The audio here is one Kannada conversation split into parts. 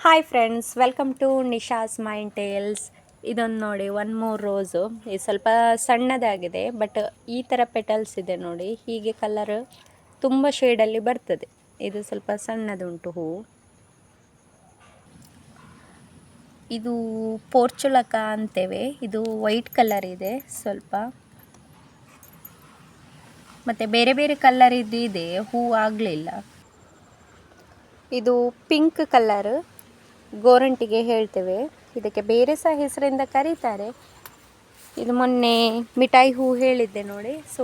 Hi friends, welcome to Nisha's mind tales. ಇದೊಂದು ನೋಡಿ, ಒನ್ ಮೋರ್ ರೋಸು. ಇದು ಸ್ವಲ್ಪ ಸಣ್ಣದಾಗಿದೆ, ಬಟ್ ಈ ಥರ ಪೆಟಲ್ಸ್ ಇದೆ ನೋಡಿ. ಹೀಗೆ ಕಲರ್ ತುಂಬ ಶೇಡಲ್ಲಿ ಬರ್ತದೆ. ಇದು ಸ್ವಲ್ಪ ಸಣ್ಣದುಂಟು ಹೂವು. ಇದು ಪೋರ್ಚುಲಕ ಅಂತೇವೆ. ಇದು ವೈಟ್ ಕಲರ್ ಇದೆ ಸ್ವಲ್ಪ, ಮತ್ತು ಬೇರೆ ಬೇರೆ ಕಲರ್ ಇದೆ. ಹೂವು ಆಗಲಿಲ್ಲ. ಇದು ಪಿಂಕ್ ಕಲರ್, ಗೋರಂಟಿಗೆ ಹೇಳ್ತೇವೆ. ಇದಕ್ಕೆ ಬೇರೆ ಸಹ ಹೆಸರಿಂದ ಕರೀತಾರೆ. ಇದು ಮೊನ್ನೆ ಮಿಠಾಯಿ ಹೂ ಹೇಳಿದ್ದೆ ನೋಡಿ, ಸೊ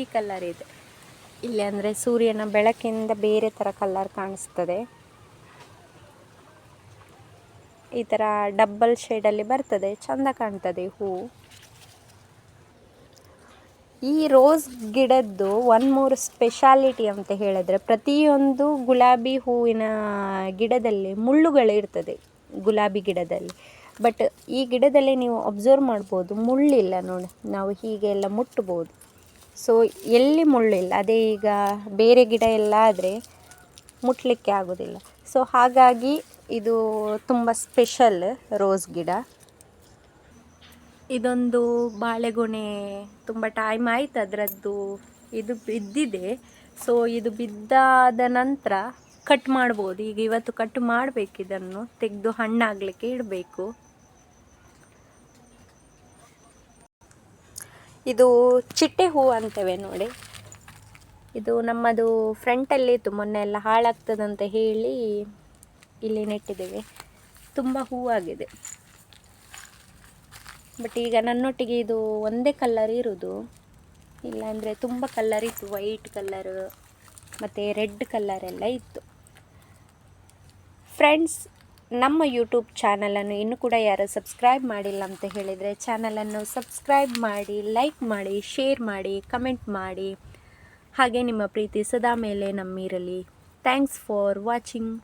ಈ ಕಲರ್ ಇದೆ ಇಲ್ಲಿ. ಅಂದರೆ ಸೂರ್ಯನ ಬೆಳಕಿಂದ ಬೇರೆ ಥರ ಕಲರ್ ಕಾಣಿಸ್ತದೆ. ಈ ಥರ ಡಬಲ್ ಶೇಡಲ್ಲಿ ಬರ್ತದೆ, ಚೆಂದ ಕಾಣ್ತದೆ ಹೂವು. ಈ ರೋಸ್ ಗಿಡದ್ದು ಒನ್ ಮೂರು ಸ್ಪೆಷಾಲಿಟಿ ಅಂತ ಹೇಳಿದ್ರೆ, ಪ್ರತಿಯೊಂದು ಗುಲಾಬಿ ಹೂವಿನ ಗಿಡದಲ್ಲಿ ಮುಳ್ಳುಗಳಿರ್ತದೆ. ಗುಲಾಬಿ ಗಿಡದಲ್ಲಿ, ಬಟ್ ಈ ಗಿಡದಲ್ಲಿ ನೀವು ಅಬ್ಸರ್ವ್ ಮಾಡ್ಬೋದು, ಮುಳ್ಳಿಲ್ಲ ನೋಡಿ. ನಾವು ಹೀಗೆ ಎಲ್ಲ ಮುಟ್ಬೋದು. ಸೊ ಎಲ್ಲಿ ಮುಳ್ಳಿಲ್ಲ. ಅದೇ ಈಗ ಬೇರೆ ಗಿಡ ಎಲ್ಲ ಆದರೆ ಮುಟ್ಲಿಕ್ಕೆ ಆಗೋದಿಲ್ಲ. ಸೊ ಹಾಗಾಗಿ ಇದು ತುಂಬ ಸ್ಪೆಷಲ್ ರೋಸ್ ಗಿಡ. ಇದೊಂದು ಬಾಳೆಗೊನೆ ತುಂಬ ಟೈಮ್ ಆಯ್ತು ಅದರದ್ದು. ಇದು ಬಿದ್ದಿದೆ. ಸೊ ಇದು ಬಿದ್ದಾದ ನಂತರ ಕಟ್ ಮಾಡ್ಬೋದು. ಈಗ ಇವತ್ತು ಕಟ್ ಮಾಡಬೇಕು. ಇದನ್ನು ತೆಗೆದು ಹಣ್ಣಾಗಲಿಕ್ಕೆ ಇಡಬೇಕು. ಇದು ಚಿಟ್ಟೆ ಹೂ ಅಂತೇವೆ ನೋಡಿ. ಇದು ನಮ್ಮದು ಫ್ರಂಟಲ್ಲಿ ಇತ್ತು, ಮೊನ್ನೆ ಎಲ್ಲ ಹಾಳಾಗ್ತದಂತ ಹೇಳಿ ಇಲ್ಲಿ ನೆಟ್ಟಿದ್ದೇವೆ. ತುಂಬ ಹೂವಾಗಿದೆ. ಬಟ್ ಈಗ ನನ್ನೊಟ್ಟಿಗೆ ಇದು ಒಂದೇ ಕಲರ್ ಇರೋದು, ಇಲ್ಲಾಂದರೆ ತುಂಬ ಕಲರ್ ಇತ್ತು. ವೈಟ್ ಕಲರ್ ಮತ್ತು ರೆಡ್ ಕಲರ್ ಎಲ್ಲ ಇತ್ತು. ಫ್ರೆಂಡ್ಸ್, ನಮ್ಮ ಯೂಟ್ಯೂಬ್ ಚಾನಲನ್ನು ಇನ್ನೂ ಕೂಡ ಯಾರು ಸಬ್ಸ್ಕ್ರೈಬ್ ಮಾಡಿಲ್ಲ ಅಂತ ಹೇಳಿದರೆ, ಚಾನಲನ್ನು ಸಬ್ಸ್ಕ್ರೈಬ್ ಮಾಡಿ, ಲೈಕ್ ಮಾಡಿ, ಶೇರ್ ಮಾಡಿ, ಕಮೆಂಟ್ ಮಾಡಿ. ಹಾಗೆ ನಿಮ್ಮ ಪ್ರೀತಿ ಸದಾ ಮೇಲೆ ನಮ್ಮಿರಲಿ. Thanks for watching.